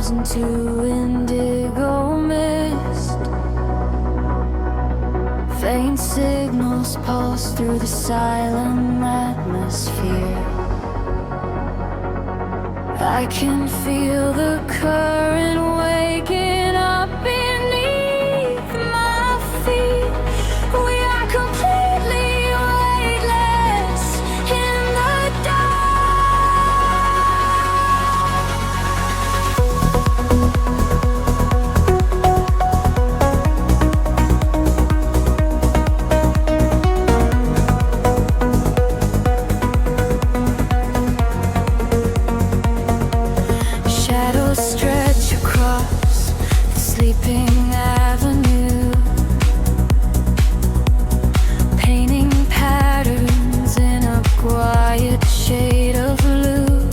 dissolves into indigo mist. Faint signals pulse through the silent atmosphere. I can feel the current waking up beneath my feet. We are completely weightless in the stretch across the sleeping avenue, painting patterns in a quiet shade of blue.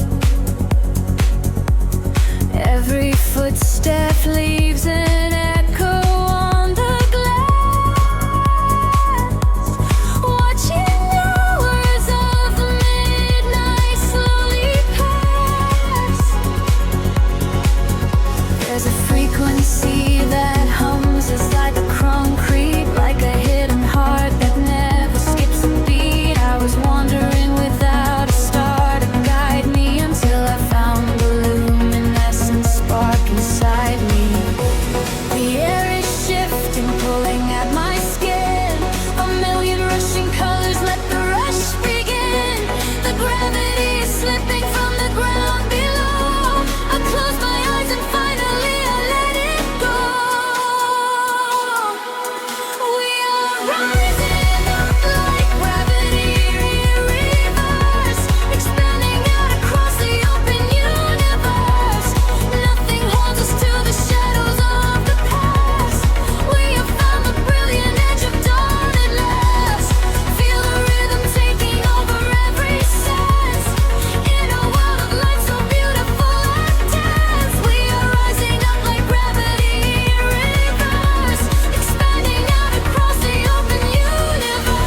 Every footstep leaves an echo on the glass, watching hours of the midnight slowly pass. There's a frequency that hums inside the concrete, like a hidden heart that never skips a beat. I was wandering without a star to guide me until I found the luminescent spark inside me. The air is shifting, pulling at my skin. A million rushing colors, let the rush begin. The gravity is slipping from the ground below. I close my eyes and finally I let it go. We are rising up like gravity in reverse, expanding out across the open universe. Nothing holds us to the shadows of the past. We have found the brilliant edge of dawn at last. Feel the rhythm taking over every sense. In a world of light so beautiful and dense, we are rising up like gravity in reverse, expanding out across the open universe.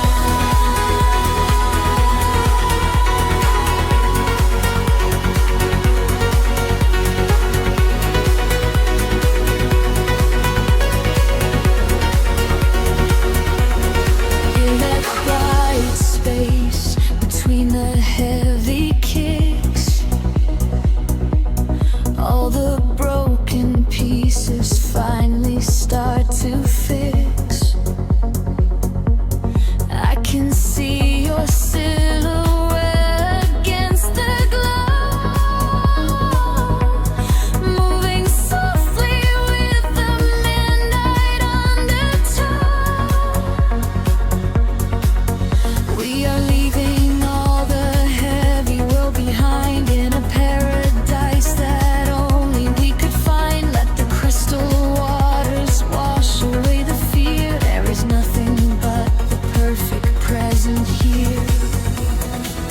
In that quiet space between the heavy kicks, all the broken pieces finally start to fix. I can see your silhouette against the glow, moving softly with the midnight undertow. We are leaving all the heavy world behind in a paradise that only we could find. Let the crystal waters wash away the fear. There is nothing but the perfect present here.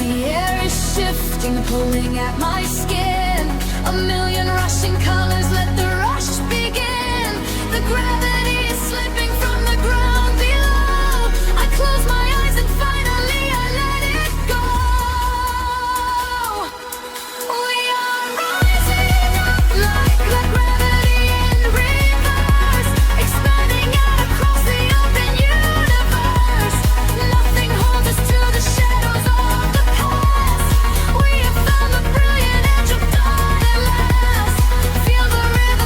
The air is shifting, pulling at my skin. A million rushing colors, let the rush begin. The gravity is slipping from the ground below. I close my eyes and finally I let it go. We are rising up like gravity in reverse, expanding out across the open universe. Nothing holds us to the shadows of the past. We have found the brilliant edge of dawn at last. Feel the rhythm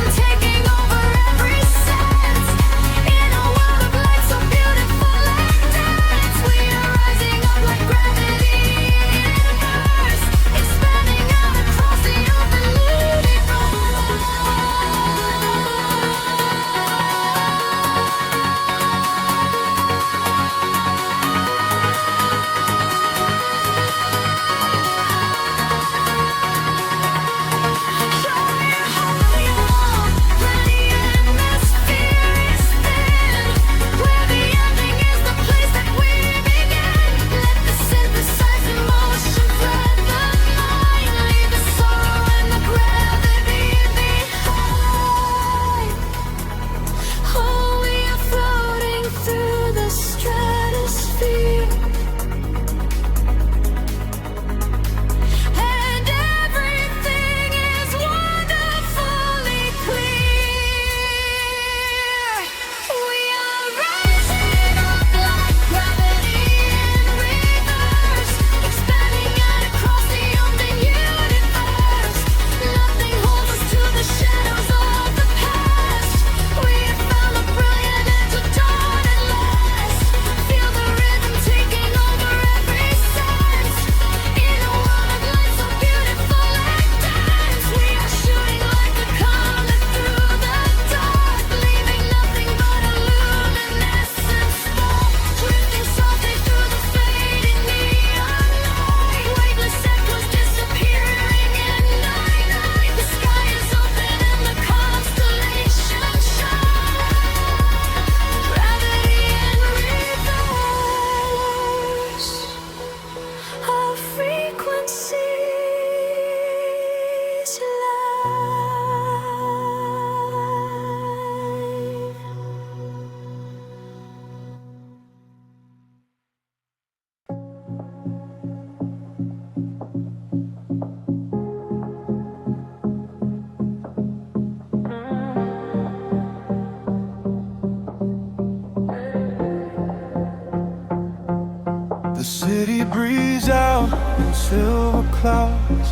clouds.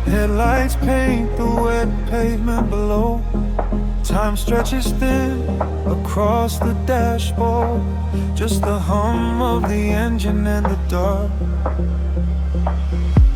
Headlights paint the wet pavement below. Time stretches thin across the dashboard. Just the hum of the engine and the dark.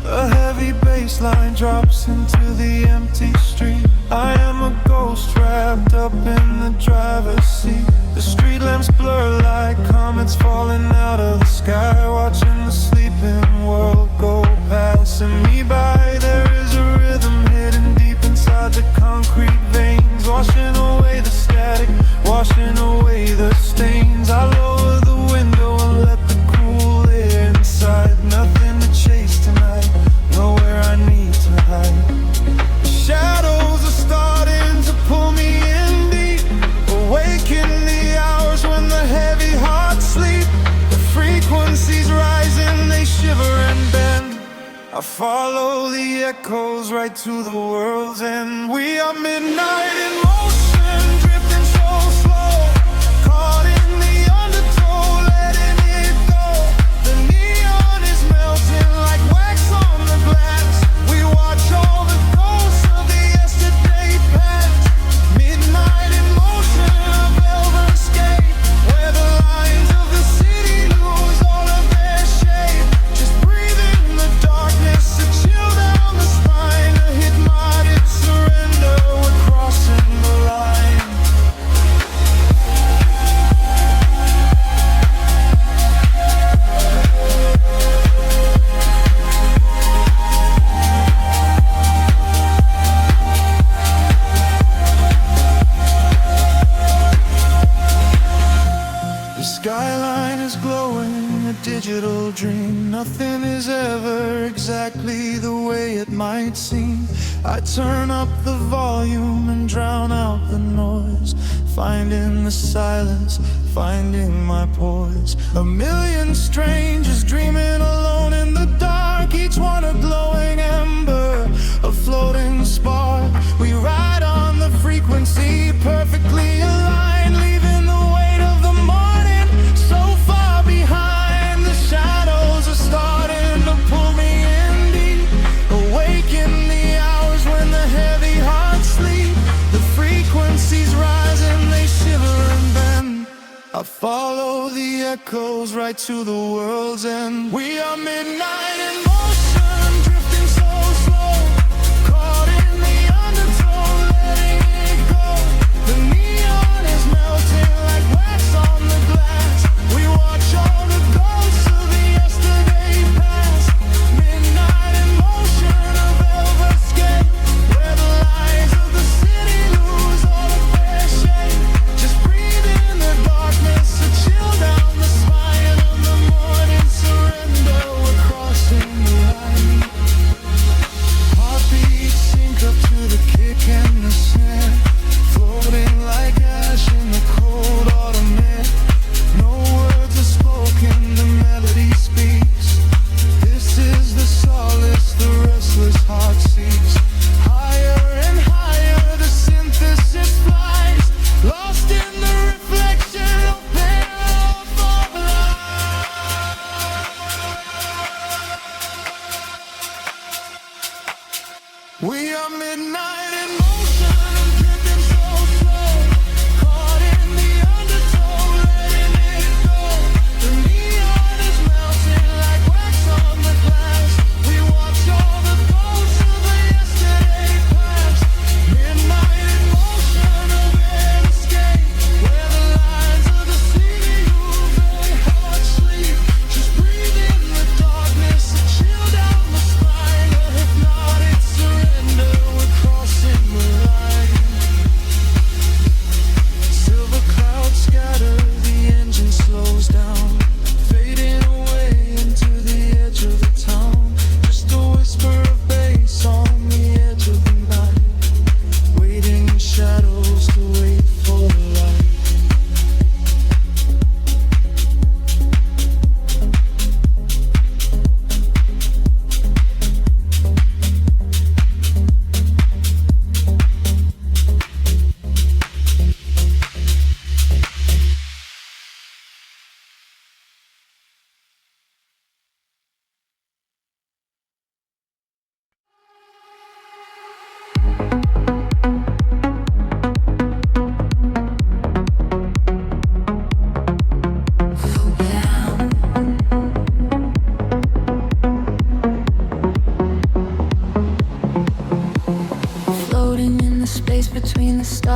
A heavy bass line drops into the empty street. I am a ghost wrapped up in the driver's seat. The street lamps blur like comets falling out of the sky. Watching the sleeping world go passing me by. There is a rhythm hidden deep inside the concrete veins, washing away the static, washing away the stains. I lower the window and let the cool air inside. Nothing to chase tonight, nowhere I need to hide. The shadows are starting to pull me in deep, awaken the hours when the heavy hearts sleep. The frequencies rising, they shiver and bend. I follow the echoes right to the world's end. We are midnight in motion, drifting so slow, caught in the undertow, letting it go. The neon is melting like wax on the glass. We watch all the ghosts of the yesterday past. Midnight in motion, a velvet escape, where the lines of the city lose all of their shape. Just breathe in the darkness, a chill down the spine, a hypnotic surrender. We're crossing the line. The skyline is glowing, a digital dream. Nothing is ever exactly the way it might seem. I turn up the volume and drown out the noise, finding the silence, finding my poise. A million strangers dreaming alone in the dark, each one a glowing ember, a floating spark. We ride on the frequency, perfectly aligned, leaving the weight of the morning so far behind. The shadows are starting to pull me in deep, awaken the hours when the heavy hearts sleep. The frequencies rise and they shiver and bend. I follow the echoes right to the world's end. We are midnight in motion, drifting so slow, caught in the undertow, letting it go. The neon is melting like wax on the glass. We watch all the ghosts of the yesterday past. Midnight in motion, a velvet escape, where the lights of the city lose all of their shape. Just breathe in the darkness, a chill down the spine of the morning surrender. We're crossing the line. Heartbeats sync up to the kick and the snare, floating like ash in the cold autumn air. No words are spoken, the melody speaks. This is the solace the restless heart seeks. Higher and higher the synthesis flies, lost in the reflection of painful light. We are midnight in motion, drifting so slow, caught in the undertow, letting it go. The neon is melting like wax on the glass. We watch all the ghosts of the yesterday past. Midnight in motion, a red escape, where the lines of the city lose their heart sleep. Just breathe in the darkness, a chill down the spine, a hypnotic surrender. We're crossing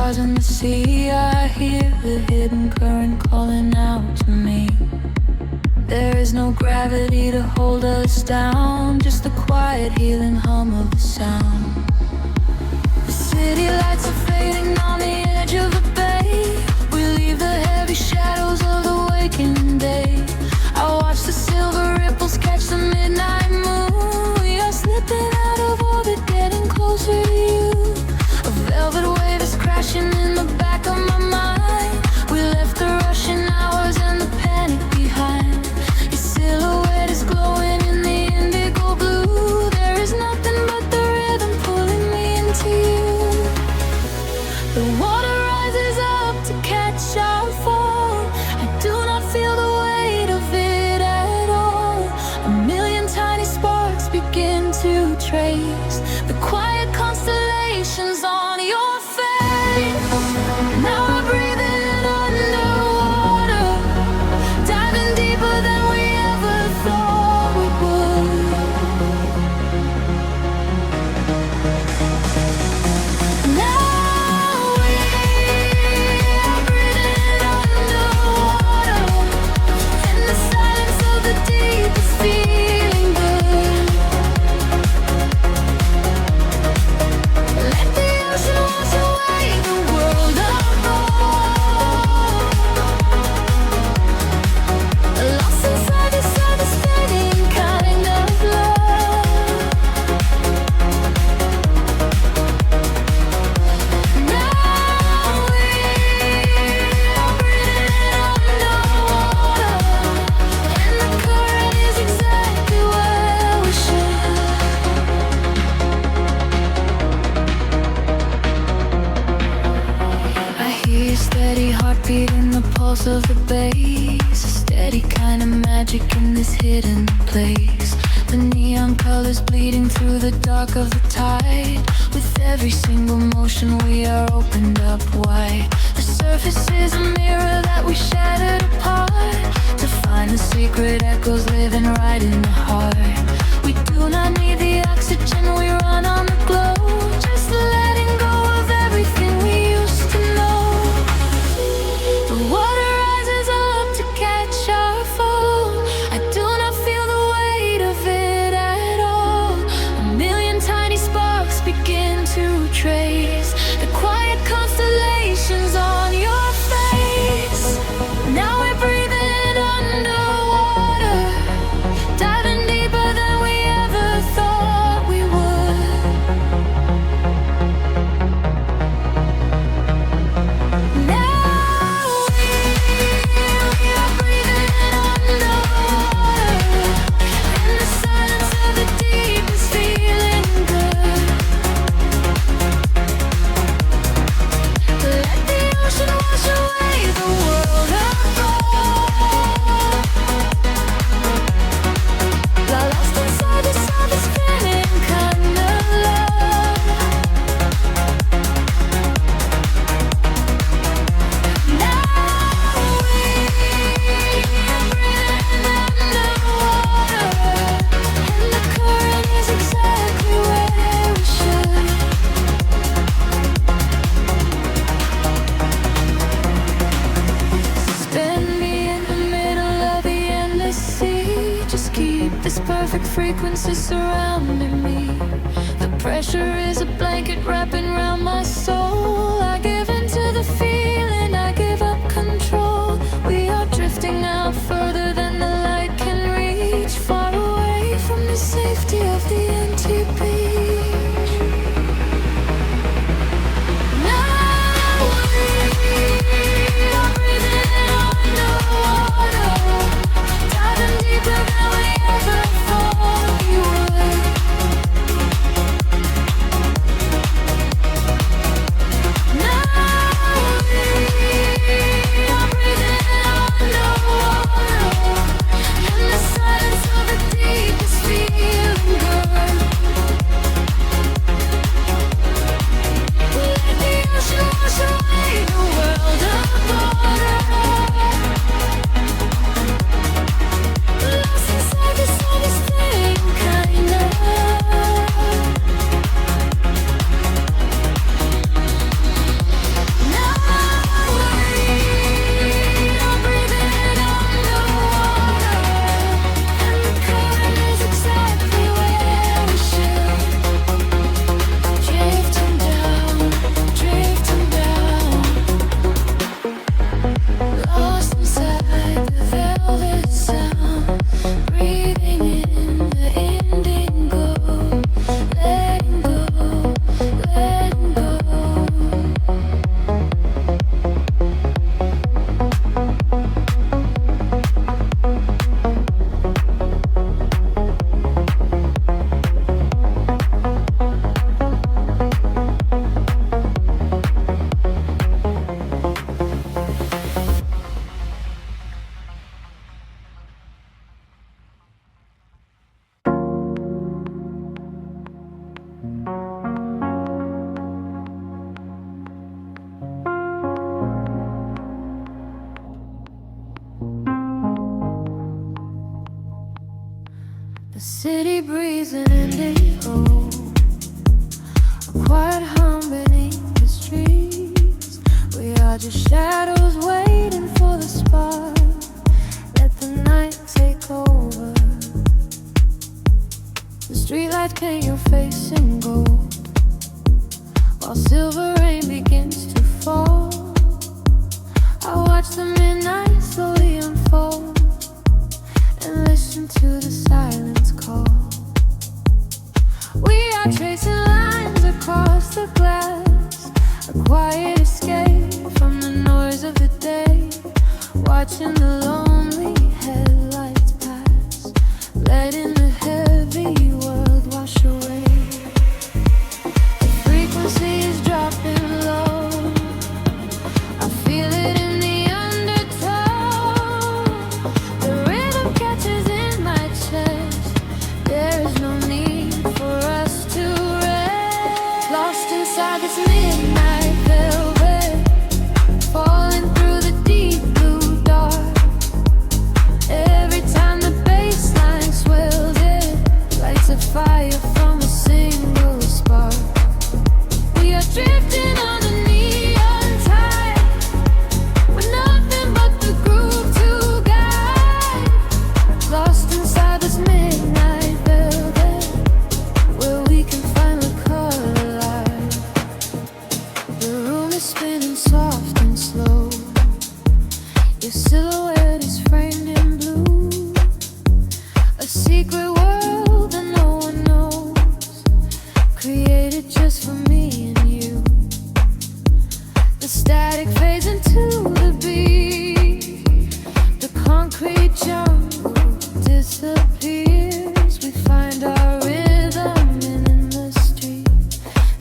stars in the sea. I hear the hidden current calling out to me. There is no gravity to hold us down, just the quiet healing hum of the sound. The city lights are fading on the edge of the bay. We leave the heavy shadows of the waking day. I watch the silver ripples catch the midnight moon. We are slipping out of orbit, getting closer to you. A velvet wave is crashing in the back of my mind. We left the rushing hours and the panic behind. Your silhouette is glowing in the indigo blue. There is nothing but the rhythm pulling me into you. The water rises up to catch our fall. I do not feel the weight of it at all. A million tiny sparks begin to trace the quiet constellations on your face. Now I breathe in underwater, diving deeper than we ever thought we would. Now we are breathing underwater, in the silence of the deep is feeling good. Let the ocean wash away the world apart. Lost inside this devastating kind of love. Now we are breathing underwater, and the current is exactly where we should. I hear your steady heartbeat in the pulse of the bass. A steady kind of magic in this hidden place. The neon colors bleeding through the dark of the tide. With every single motion we are opened up wide. The surface is a mirror that we shattered apart, to find the secret echoes living right in the heart. We do not need the oxygen, we run on the glow. Just letting go of everything we used to know. The water rises up to catch our fall. I do not feel the weight of it at all. A million tiny sparks begin to trace the quiet constellations on your face. Now we're breathing underwater, diving deeper than we ever thought we would. Now we are breathing underwater, in the silence of the deep is feeling good. Let the ocean wash away the world apart. Lost inside this spinning kind of love. Now we are breathing underwater, and the current is exactly where we should. Spin me in the middle of the endless sea. Just keep this perfect frequency surrounding me. The pressure is a blanket wrapping around my soul. I give into the feeling, I give up control. We are drifting out further than the light can reach, far away from the safety of the empty beach. Now we are breathing underwater, diving deeper than we ever thought we would. Now we are breathing underwater, and the silence of the deep is feeling good. city breeze and indigo, a quiet hum beneath the streets. We are just shadows waiting for the spark. Let the night take over. The streetlights paint your face in gold, while silver rain begins to fall. I watch the midnight slowly unfold and listen to the silence call. We are tracing lines across the glass, a quiet escape from the noise of the day, watching the lonely headlights pass, letting the heavy world wash away. The frequency is dropping low, I feel it in the undertow. The rhythm catches in my chest, there is no need for us to rest. Lost inside this midnight velvet, falling through the deep blue dark. Every time the bass line swells, it lights a fire from a single spark. We are drifting on the neon tide, with nothing but the groove to guide. Lost inside this midnight velvet, where we can find the color light. The room is spinning soft and slow, your silhouette is framed in blue, a secret world that no one knows, created just for me and you. The static fades into the beat, the concrete jungle disappears. We find our rhythm in the street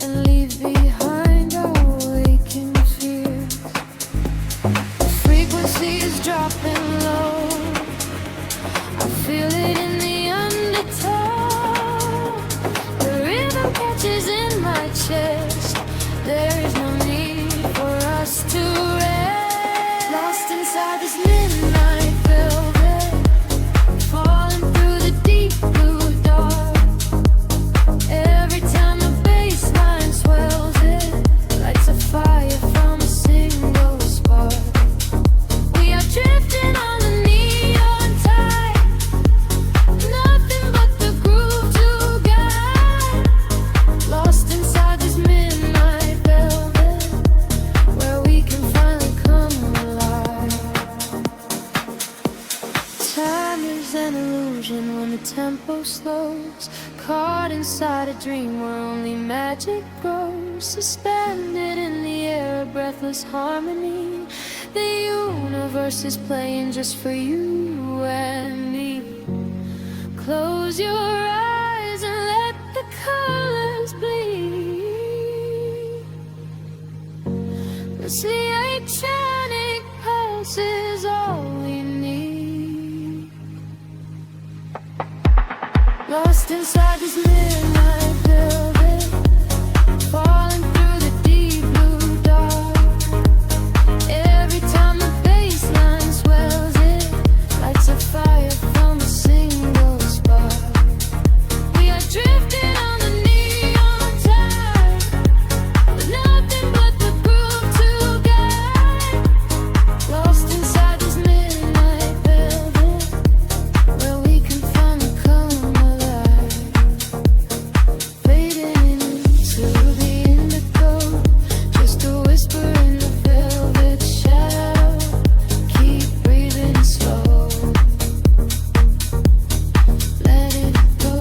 and leave behind our waking fears. The frequency is dropping low, I feel it in the undertow. The rhythm catches in my chest, there is no need for us to rest. Lost inside this midnight velvet, falling through the deep blue dark. Every time the bass line swells, it lights a fire from a single spark. We are drifting on the neon tide, nothing but the groove to guide. Lost inside this midnight velvet, where we can finally come alive. Time is an illusion when the tempo slows, caught inside a dream where only magic grows. Suspended in the air, a breathless harmony. The universe is playing just for you and me. Close your eyes and let the colors bleed. The oceanic pulse is all we need. Lost inside this midnight velvet, falling through the deep blue dark. Every time the bass line swells, it lights a fire from a single spark. We are drifting on the neon tide, with nothing but the groove to guide. Lost inside this midnight velvet, where we can finally come alive. Fading into the indigo, just a whisper in the velvet shadow. Keep breathing slow, let it go.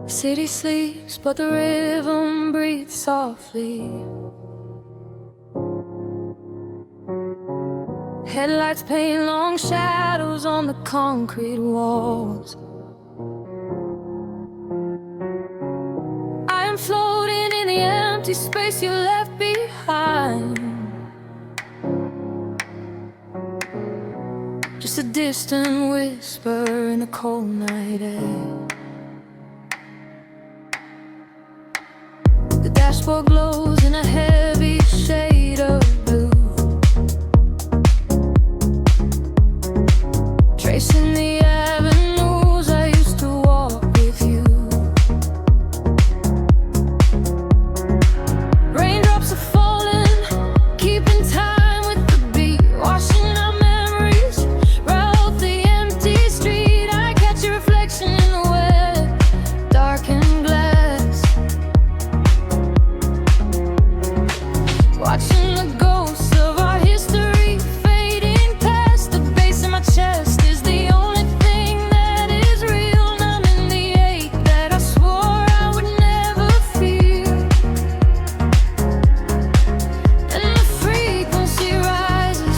City sleeps, but the rhythm breathes softly. Headlights paint long shadows on the concrete walls. empty space you left behind. Just a distant whisper in the cold night air. The dashboard glows in a heavy shade of blue, tracing the avenues I used to walk with you. Raindrops are falling, keeping time with the beat, washing our memories right off the empty street. I catch your reflection in the wet, darkened glass, watching the ghosts of our history fading past. The bass in my chest is the only thing that is real, numbing the ache that I swore I would never feel. And the frequency rises,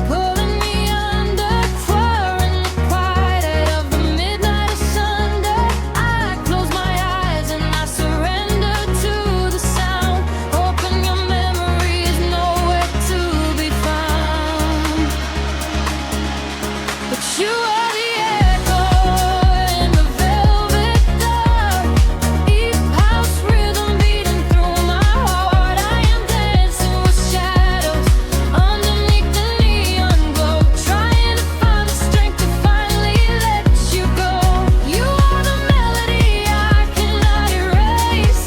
pulling me under, quarrying the quiet of the midnight asunder. I close my eyes and I surrender to the sound, hoping your memory is nowhere to be found. But you are the echo in the velvet dark, East House rhythm beating through my heart. I am dancing with shadows underneath the neon glow, trying to find the strength to finally let you go. You are the melody I cannot erase,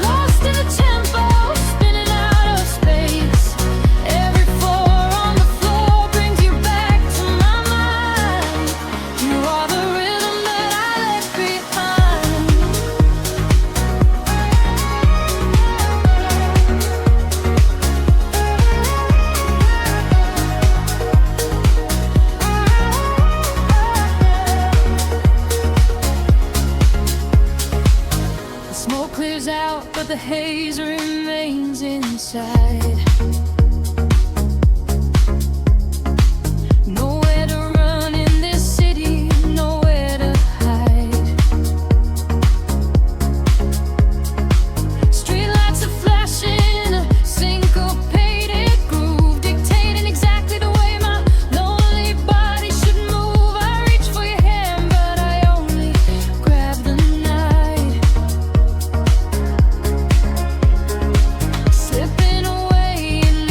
lost in the tempo, spinning out of space. Every four on the floor brings you back to my mind. You are the rhythm that I left behind. The smoke clears out, but the haze remains inside. Nowhere to run in this city, nowhere to hide. Streetlights are flashing, a syncopated groove, dictating exactly the way my lonely body should move. I reach for your hand, but I only grab the night, slipping away in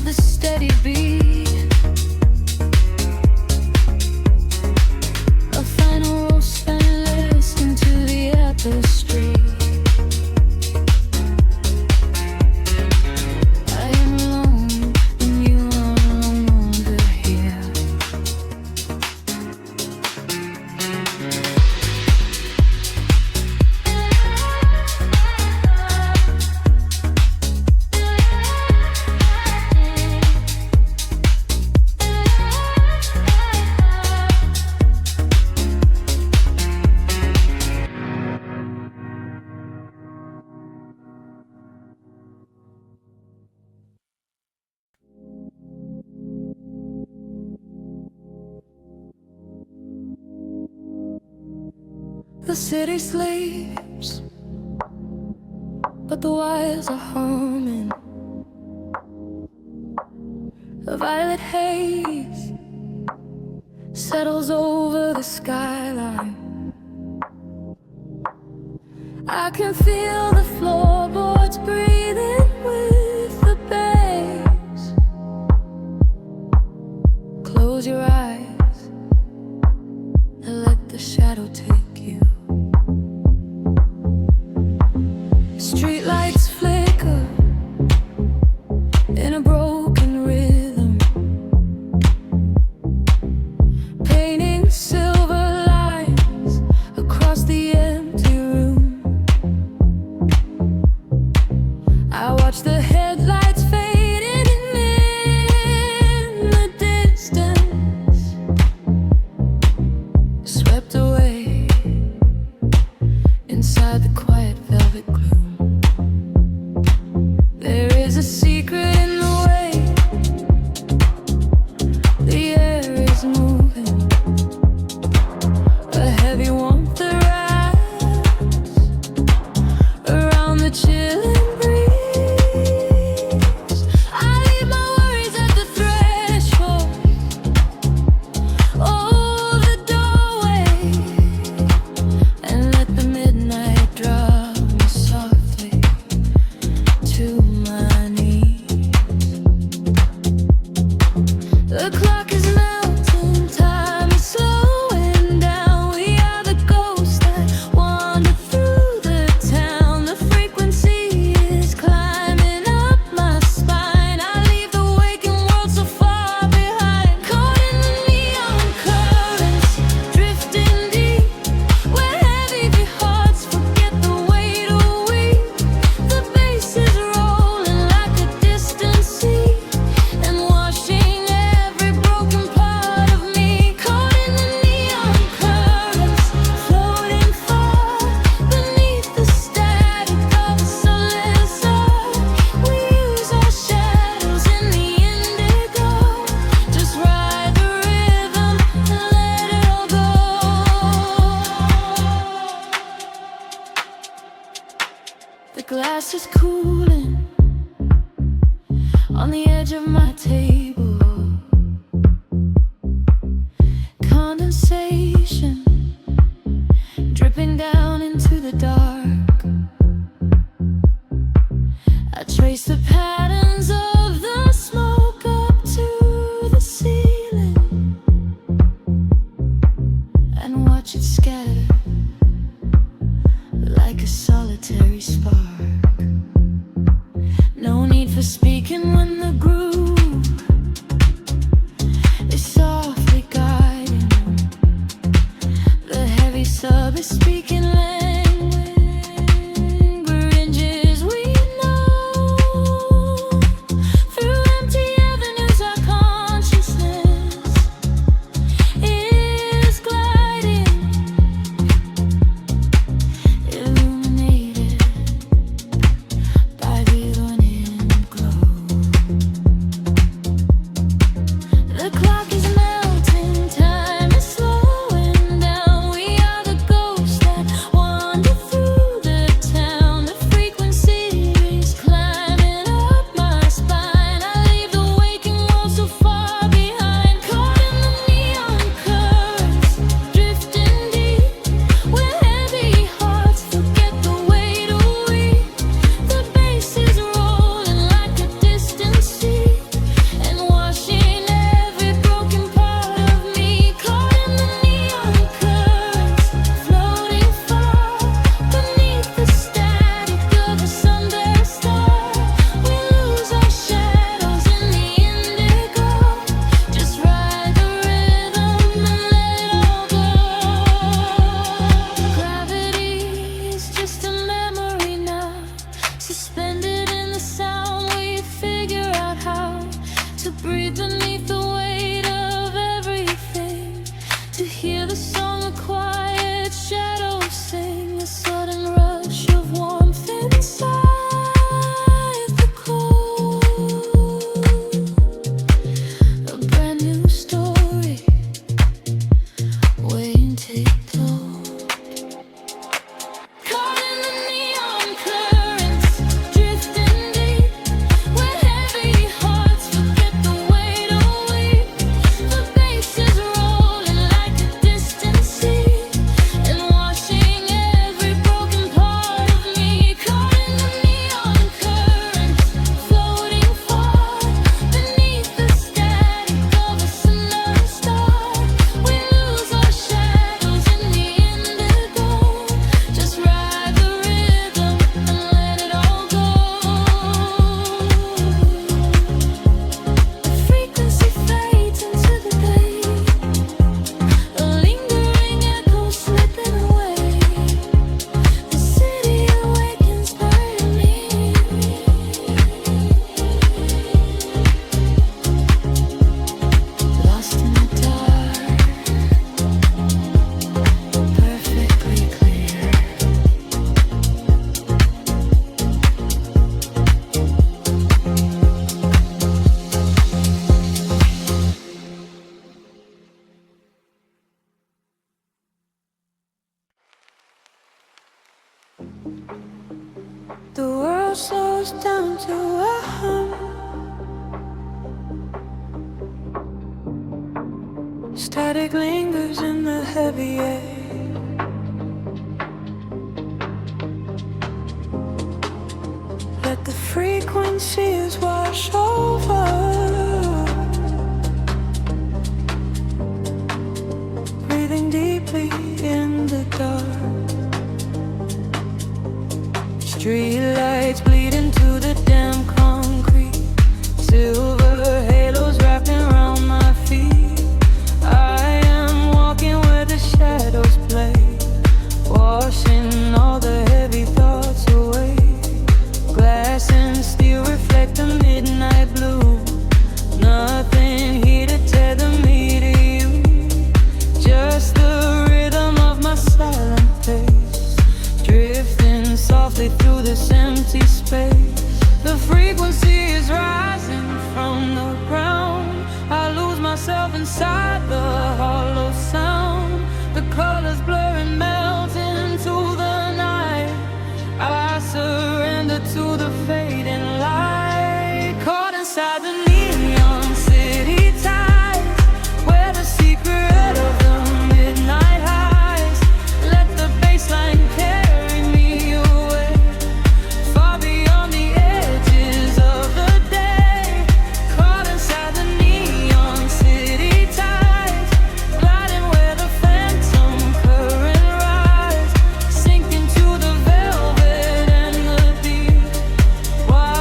the steady beat. A final roast finalist into the tapestry. I am alone and you are no longer here. The city sleeps, but the wires are humming. A violet haze settles over the skyline. I can feel the floorboards breathing with the bass. Close your eyes and let the shadow take you. Streetlights flicker in a broken rhythm, painting silver lines across the empty room. I watch the headlights fading in the distance, swept away inside the quiet velvet gloom. There is a secret in the way the air is moving, a heavy warmth that wraps around the chilling breeze. I leave my worries at the threshold, oh, the doorway, and let the midnight drop me softly to my knees. The clock is melting, time is slowing down. We are the ghosts that wander through the town. The frequency is climbing up my spine. I leave the waking world so far behind, caught in the neon currents, drifting deep, where heavy hearts forget the weight of weep. The bass is rolling like a distant sea and washing every broken part of me. Caught in the neon currents, floating far beneath the static of a soulless earth. We use our shadows in the indigo, just ride the rhythm and let it all go. The glass is cooling on the edge of my table. Condensation dripping down into the dark. I trace the patterns of the smoke up to the ceiling and watch it scatter like a solitary spark. No need for speaking when the groove is softly guiding. The heavy sub is speaking languages we know. Through empty avenues our consciousness is gliding, illuminated by the uninterrupted glow. breathe beneath the weight of everything. To hear the song of quiet shadows sing, a sudden rush of warmth inside the cold. A brand new story waiting to take hold. Caught in the neon currents, drifting deep, where heavy hearts forget the weight of weak. The bass is rolling like a distant sea, and washing every broken part of me. Caught in the neon currents, floating far beneath the static of a summer star. We lose our shadows in the indigo. Just ride the rhythm and let it all go. The frequency fades into the day, a lingering echo slipping away. The city awakens burning me. Lost in the dark, perfectly clear. The world slows down to a hum. Static lingers in the heavy air. Let the frequencies wash over, breathing deeply in the dark. Street lights bleed into the damn concrete. Silver halos wrapping around my feet. I am walking where the shadows play, washing all the heavy thoughts away. Glass and steel reflect the midnight blue. Nothing here to tether me to you. Just the rhythm of my silent pace, drifting softly through this empty space. The frequency is rising from the ground. I lose myself inside the hollow sound. The colors blur and melt into the night. I surrender to the fading light. Caught inside the neon city tides, where the secret of the midnight highs. Let the bassline carry me away, far beyond the edges of the day. Caught inside the neon city tides, gliding where the phantom current rise, sinking to the velvet and the deep. Why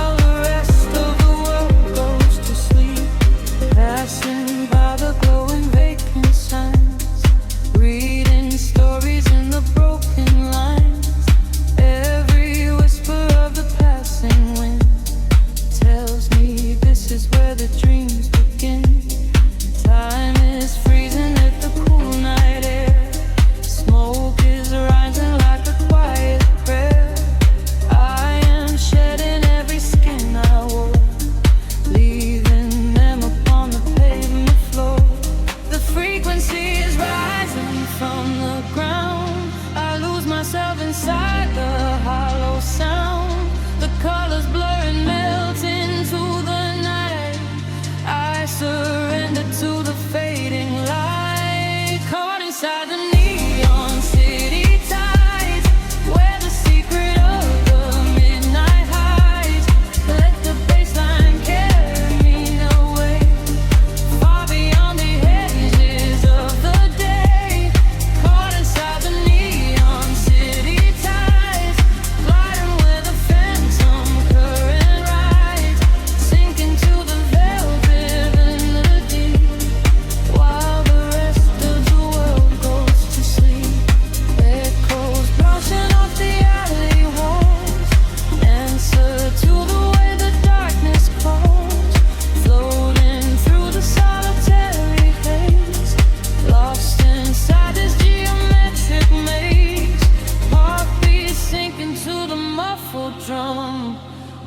humdrum,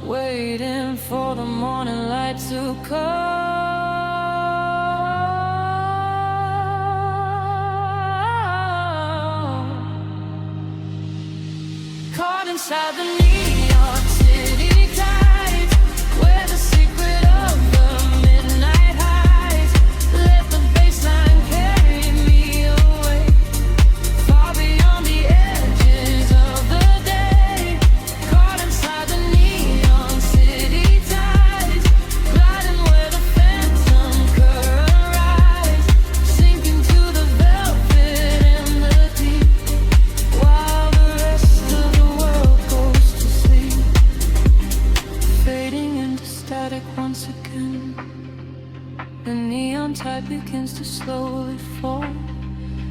waiting for the morning light to come. Caught inside the neon city tides, where the secret of the midnight hides. Let the bassline carry me away, far beyond the edges of the day. Caught inside the neon city tides, gliding where the phantom current rides, sinking to the velvet and the deep, while the rest of the world goes to sleep, fading into static once again. The neon tide begins to slowly fall,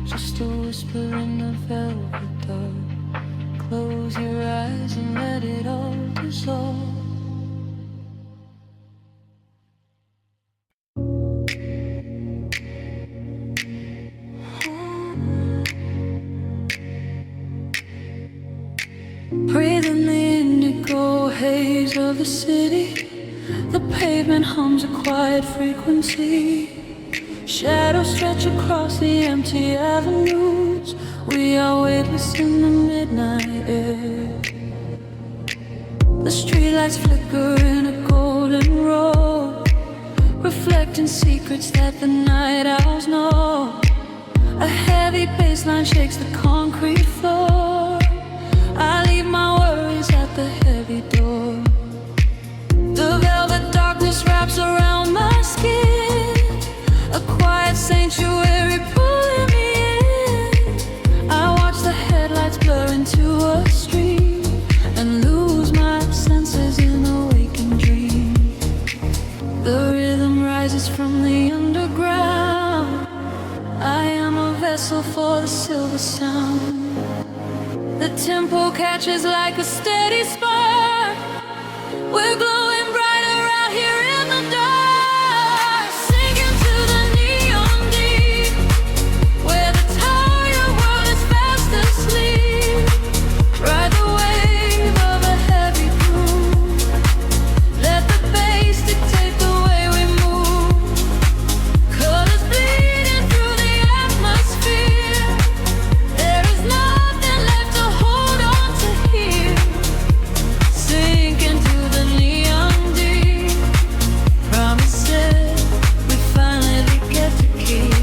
just a whisper in the velvet dark. Close your eyes and let it all dissolve. Breathing the indigo haze of the city, the pavement hums a quiet frequency. Shadows stretch across the empty avenues. We are weightless in the midnight air. The streetlights flicker in a golden row, reflecting secrets that the night owls know. A heavy bassline shakes the concrete floor. I leave my worries at the heavy door. The velvet darkness wraps around my skin, a quiet sanctuary pulling me in. I watch the headlights blur into a stream and lose my senses in a waking dream. The rhythm rises from the underground. I am a vessel for the silver sound. The tempo catches like a steady spark. We're glowing brighter out here in the dark, sinking to the neon deep, where the tired world is fast asleep. Ride the wave of a heavy groove, let the bass dictate the way we move. Colors bleeding through the atmosphere, there is nothing left to hold on to here. Sink into the neon deep, promises we finally get to keep.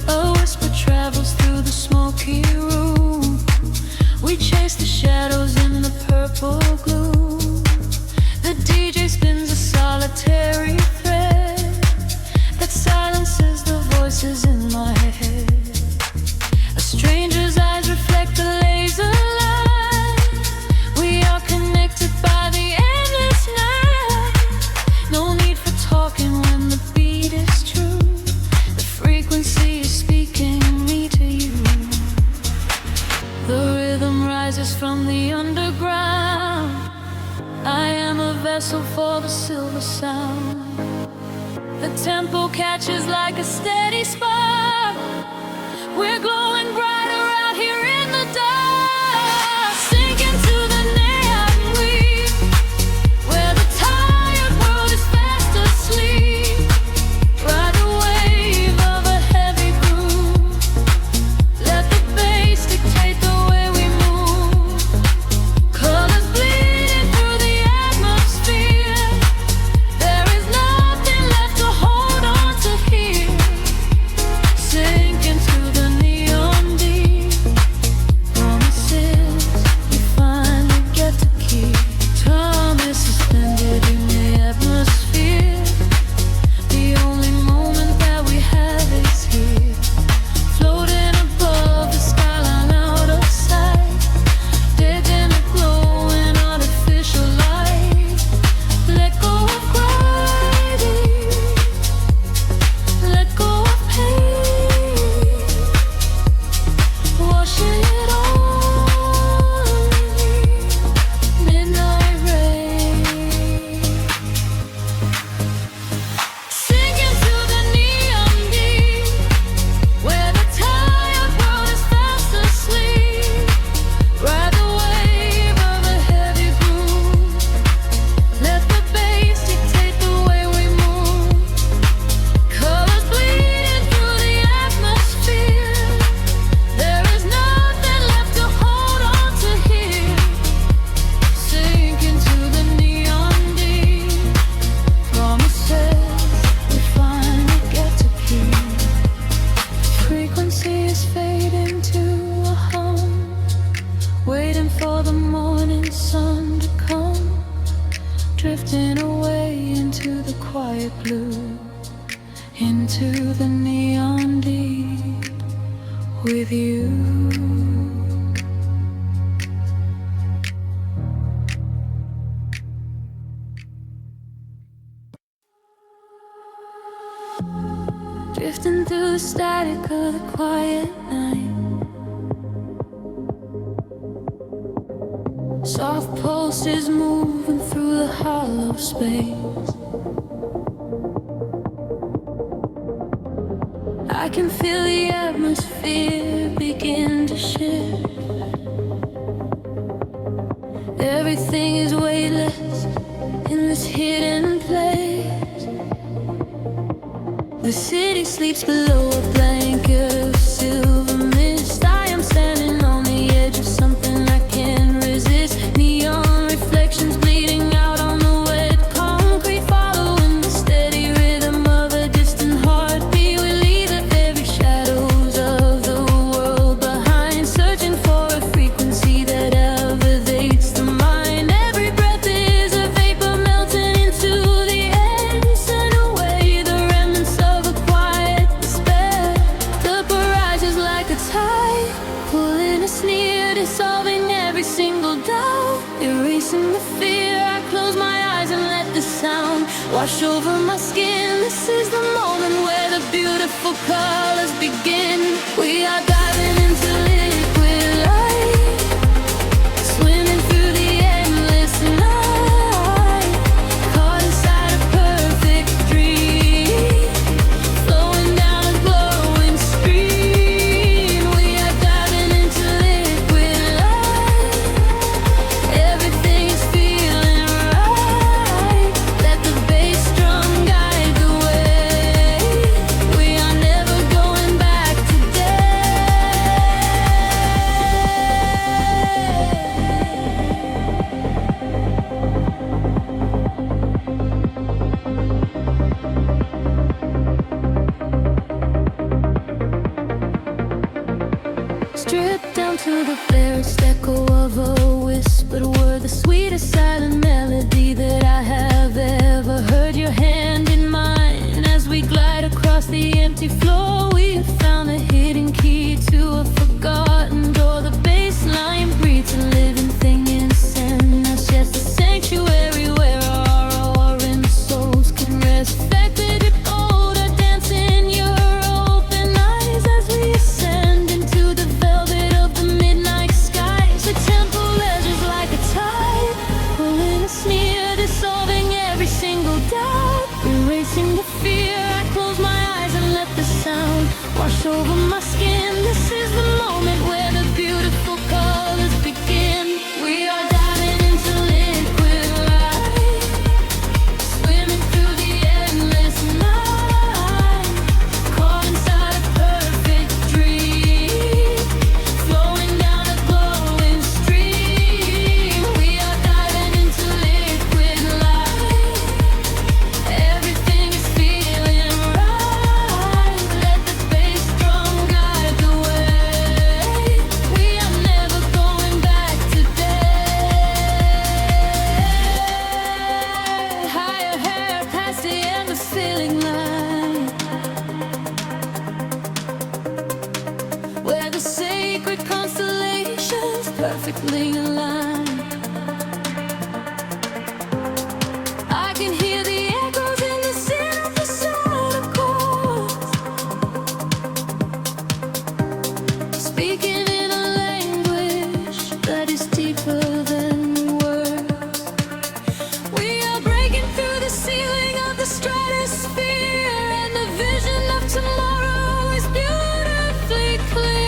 A whisper travels through the smoky room. We chase the shadows in the purple gloom. The DJ spins a solitary thread that silences the voices in my head. A stranger's eyes reflect the laser light. We are connected by the endless night. No need for talking when the beat is true. The frequency is speaking me to you. The rhythm rises from the underground. I am a vessel for the silver sound. The tempo catches like a steady spark. We're glowing brighter out here in the dark, sinking to the neon weave, where the tired world is fast asleep. Ride the wave of a heavy groove, let the bass dictate the way we move. Colors bleeding through the atmosphere, there is nothing left to hold on to here. Sink into the neon deep. blue into the neon deep with you. Drifting through the static of the quiet night, soft pulses moving through the hollow space. I can feel the atmosphere begin to shift. Everything is weightless in this hidden place. The city sleeps below a blanket of silver mist. I am standing on the edge of something I can't resist. Neon reflections bleeding out on the wet concrete, following the steady rhythm of a distant heartbeat. We leave the very shadows of the world behind, searching for a frequency that elevates the mind. Every breath is a vapor melting into the air, send away the remnants of a quiet despair. The barrage is like a tide, pulling us near, dissolving every single doubt, erasing the fear. I close my eyes and let the sound wash over my skin. This is the moment where the beautiful colors begin. We are diving into liquid light, swimming through the endless night, caught inside a perfect dream, flowing down a glowing stream. We are diving into liquid light, everything is feeling right. Let the bass drum guide the way. We are never going back today. Stripped down to the barest echo of a whispered word, the sweetest silent melody that I have ever heard. Your hand in mine as we glide across the empty floor. We have found the hidden key to a forgotten door. The bass line breathes a living thing inside us, just a sanctuary where our roaring souls can rest. Affected older, dance in your open eyes as we ascend into the velvet of the midnight skies. The temple ledges like a tide, pulling us near, dissolving every single doubt, erasing the fear. I close my eyes and let the sound wash over my skin. This is the moment where the beautiful colors begin. We are diving into liquid light, swimming through the endless night, caught inside a perfect dream, flowing down a glowing stream. We are diving into liquid light, everything is feeling right. Let the bass drum guide the way. We are never going back today. Higher hair past the end of ceiling line, where the sacred constellations perfectly aligned. I can hear the echoes in the synthesizer chords, speaking in a language that is deeper than words. We are breaking through the ceiling of the stratosphere, and the vision of tomorrow is beautifully clear.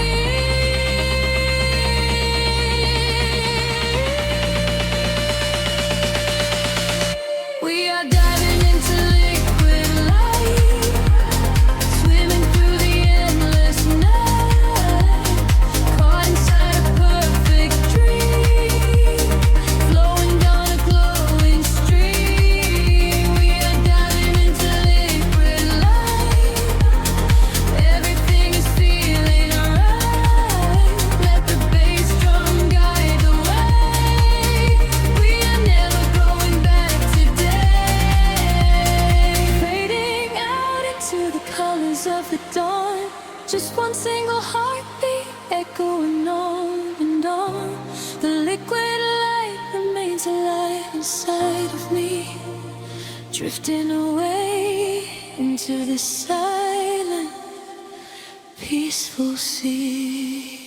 inside of me, drifting away into the silent, peaceful sea.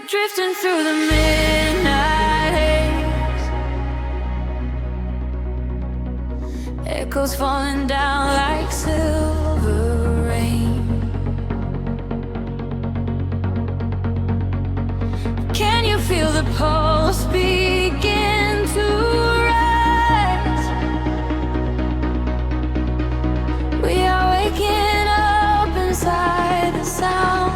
Drifting through the midnight haze, echoes falling down like silver rain. Can you feel the pulse begin to rise? We are waking up inside the sound.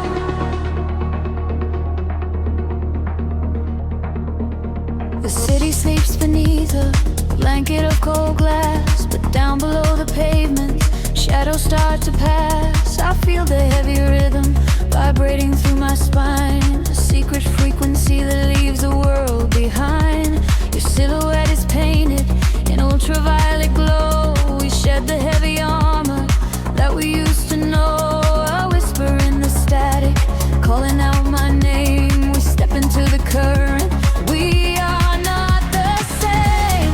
The city sleeps beneath a blanket of cold glass, but down below the pavement, shadows start to pass. I feel the heavy rhythm vibrating through my spine, a secret frequency that leaves the world behind. Your silhouette is painted in ultraviolet glow. We shed the heavy armor that we used to know. A whisper in the static, calling out my name. We step into the current. We are not the same.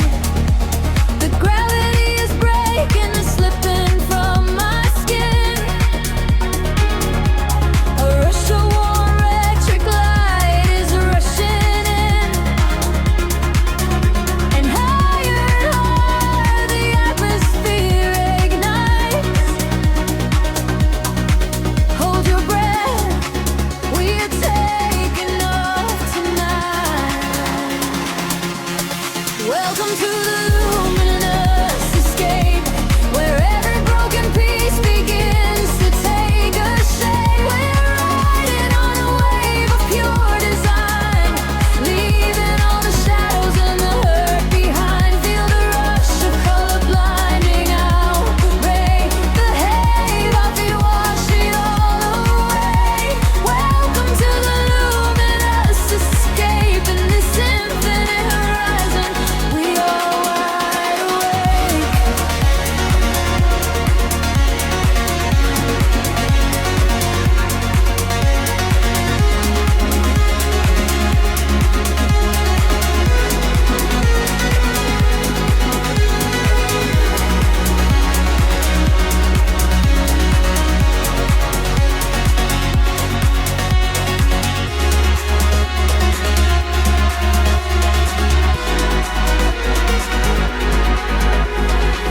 Welcome to the luminous escape, where every broken piece begins to take a shape. We're riding on a wave of pure design, leaving all the shadows and the hurt behind. Feel the rush of color blinding out the gray, the haze, our feet wash it all away. Welcome to the luminous escape, in this infinite horizon we are wide awake.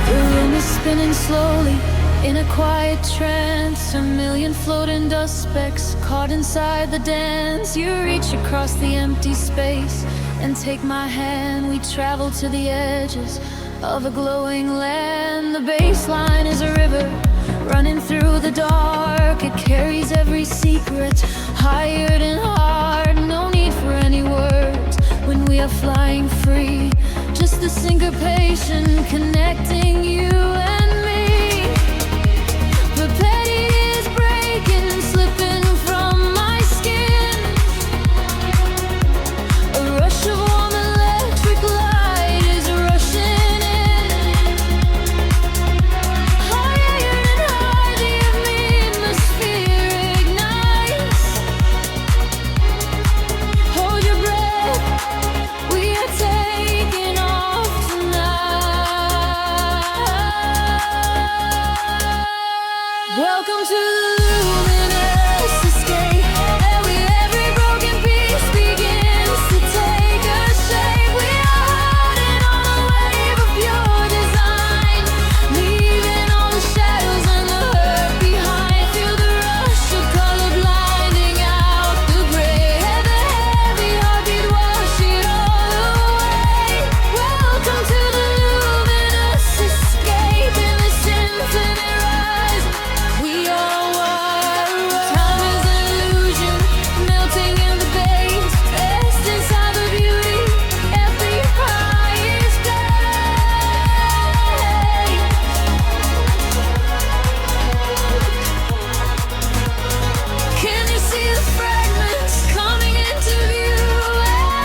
The room is spinning slowly in a quiet trance. A million floating dust specks caught inside the dance. You reach across the empty space and take my hand. We travel to the edges of a glowing land. The baseline is a river running through the dark. It carries every secret, hired and hard. No need for any words when we are flying free. Just the syncopation connecting you and me. The petty is breaking, slipping from my skin. A rush of warm electric light is rushing in. Higher and higher, the atmosphere ignites. Hold your breath, we are taking off tonight. Welcome to the luminous escape, where every broken piece begins to take a shape. We are riding on a wave of pure design, leaving all the shadows and the hurt behind. Feel the rush of color blinding out the gray, and the heavy heartbeat wash it all away. Welcome to the luminous escape, in this infinite rise we are wide awake. Time is an illusion, melting in the veins, rest inside the beauty, every high is pain. Can you see the fragments coming into view?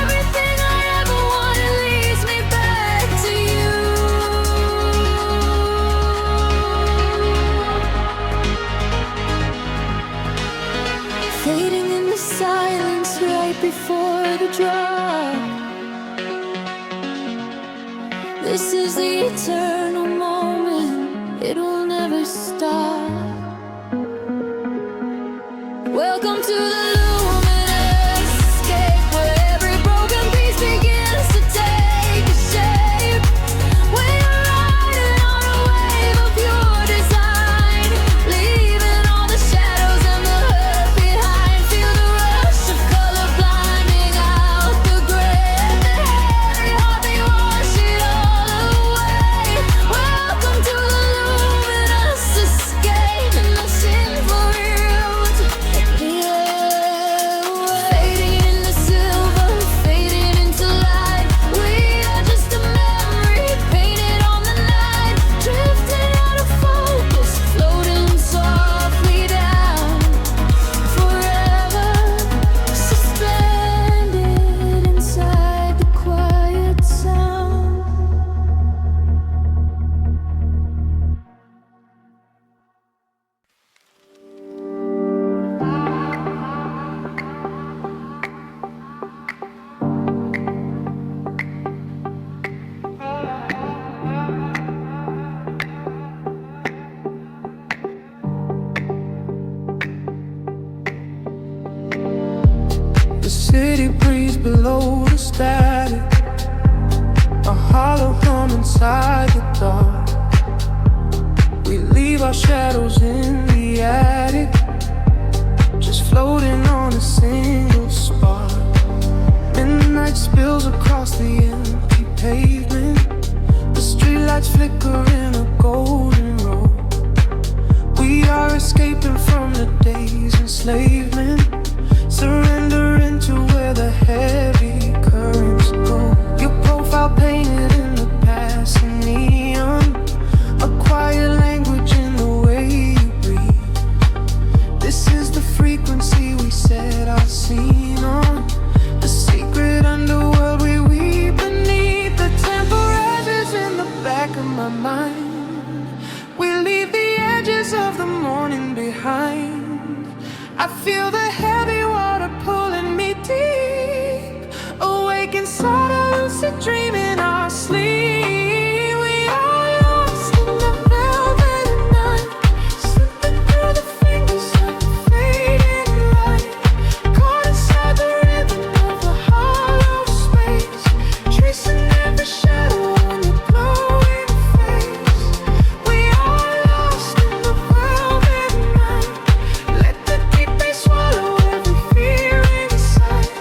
Everything I ever wanted leads me back to you. Fading in the silence right before the drop. This is the eternal moment, it will never stop. Welcome to the luminous escape, where every broken piece begins to take a shape. We are riding on a wave of pure design, leaving all the shadows and the hurt behind. Feel the rush of color blinding out the gray, and the heavy heartbeat wash it all away. Welcome to the luminous escape, in the sinful route. Fading in the silver, fading into light. We are just a memory painted on the night, drifting out of focus, floating softly down, forever suspended inside the quiet sound. The city breeze below the static, a hollow hum inside the dark. We leave our shadows in the attic, just floating on a single spark. Midnight spills across the empty pavement, lights flicker in a golden row. We are escaping from the day's enslavement, surrendering to where the heavy currents go. Your profile painted in the passing neon, a quiet language in the way you breathe. This is the frequency we set our scene on, the secret underworld we weave beneath. The temperatures in the back of my mind, we leave the edges of the morning behind. I feel the heavy water pulling me deep, awake inside a lucid dream in our sleep. We are lost in the velvet night, slipping through the fingers of the fading light, caught inside the rhythm of the hollow space, tracing every shadow on your glowing face. We are lost in the velvet night, let the deep bass swallow every fear inside,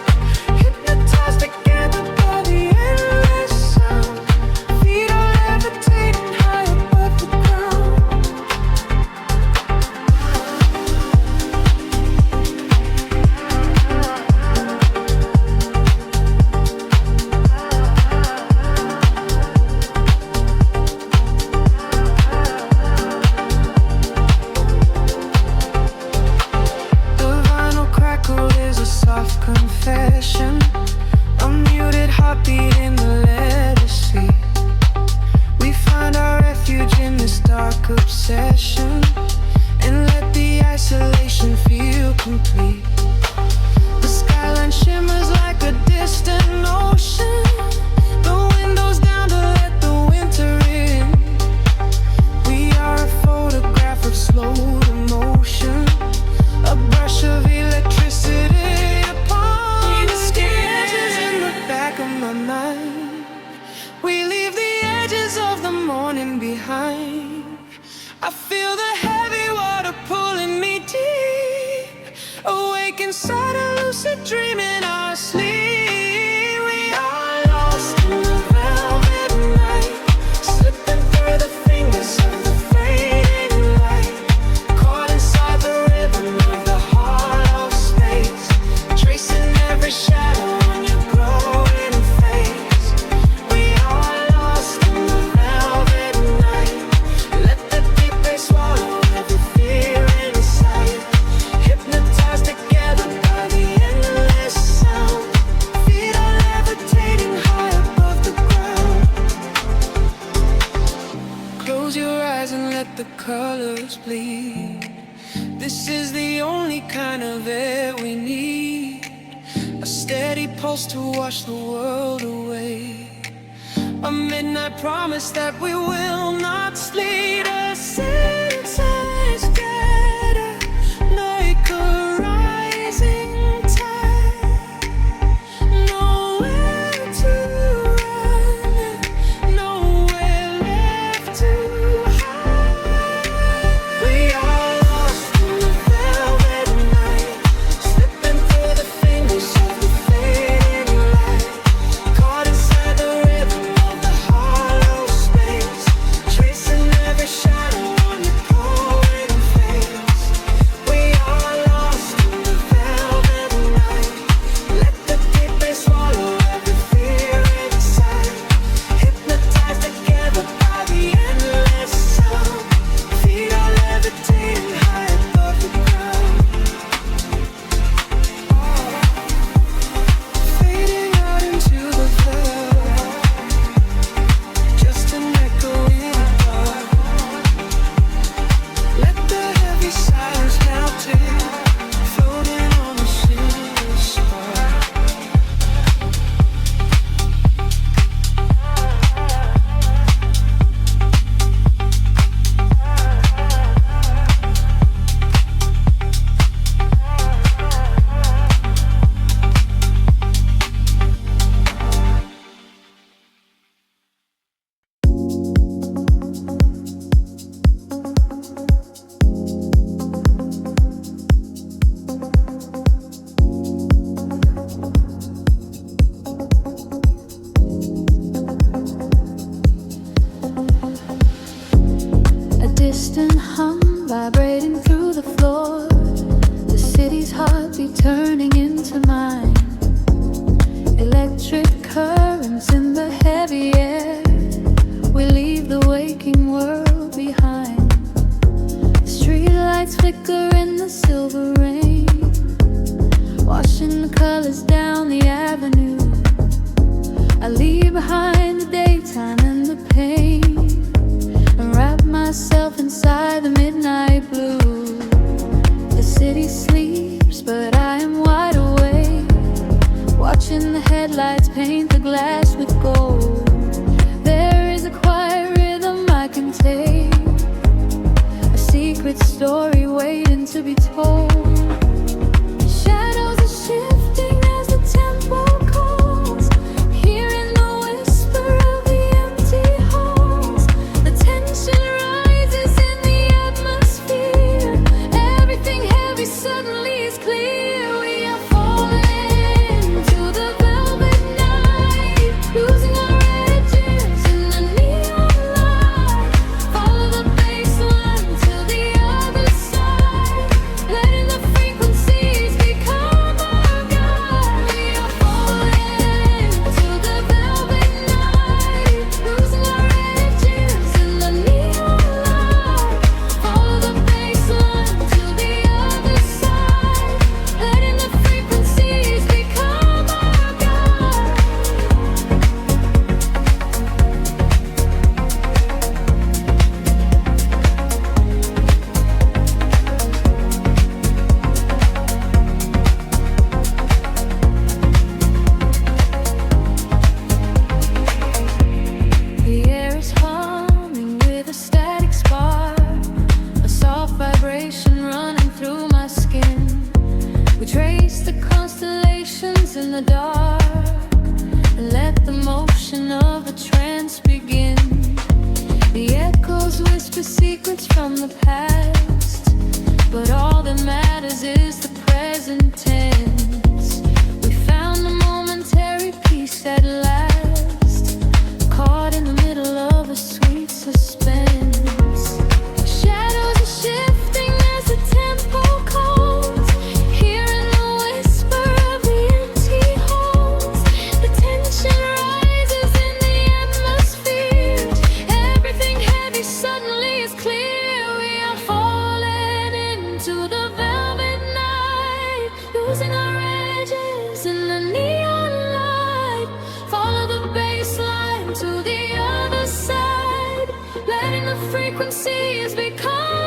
hypnotized together by the endless sound. Feet are levitating high above the ground. The vinyl crackle is a soft confession, a muted heartbeat in the letter C. We find our refuge in this dark obsession, and let the isolation feel complete. The skyline shimmers like a distant ocean, the windows down to let the winter in. We are a photograph of slow motion, a brush of electricity upon the skin. In the back of my mind, we leave the edges of the morning behind. I feel the heavy water pulling me deep, awake inside a lucid dream in our sleep. We are lost in the velvet night, slipping through the fingers of the fading light, caught inside the rhythm of the hollow space, tracing every shadow on your glowing face. We are lost in the velvet night, let the deep bass swallow every fear inside, hypnotized together by the endless sound. Feet are levitating high above the ground. Close your eyes and let the colors bleed. This is the only kind of air we need, a steady pulse to wash the world away, a midnight promise that we will not sleep. A senses gather like a rising tide, nowhere to run, nowhere left to hide. We are lost in the velvet night, slipping through the fingers of the fading light, caught inside the rhythm of the hollow space, tracing every shadow on your behind the daytime and the pain, and wrap myself inside the midnight blue. The city sleeps, but I am wide awake, watching the headlights paint the glass with gold. There is a quiet rhythm I can take, a secret story waiting to be told. Shadows are shifting as the tempo calls, hearing the whisper of the empty halls. The tension rises in the atmosphere, everything heavy suddenly is clear. We are falling to the velvet night, losing our edges in the neon light. Follow the bass line to the other side, letting the frequencies become our guide. We are falling to the velvet night, losing our edges in the neon light. Follow the bass line to the other side, letting the frequencies become our guide. The air is humming with a static spark, a soft vibration running through my skin. We trace the constellations in the dark and let the motion of a trance begin. The echoes whisper secrets from the past, but all that matters is the present tense. We found a momentary peace at last, caught in the middle of a sweet suspense. Shadows are shifting as the tempo calls, hearing the whisper of the empty halls. The tension rises in the atmosphere, everything heavy suddenly is clear. We are falling into the velvet night, losing our edges in the neon light. Follow the bass line to the other side, letting the frequencies become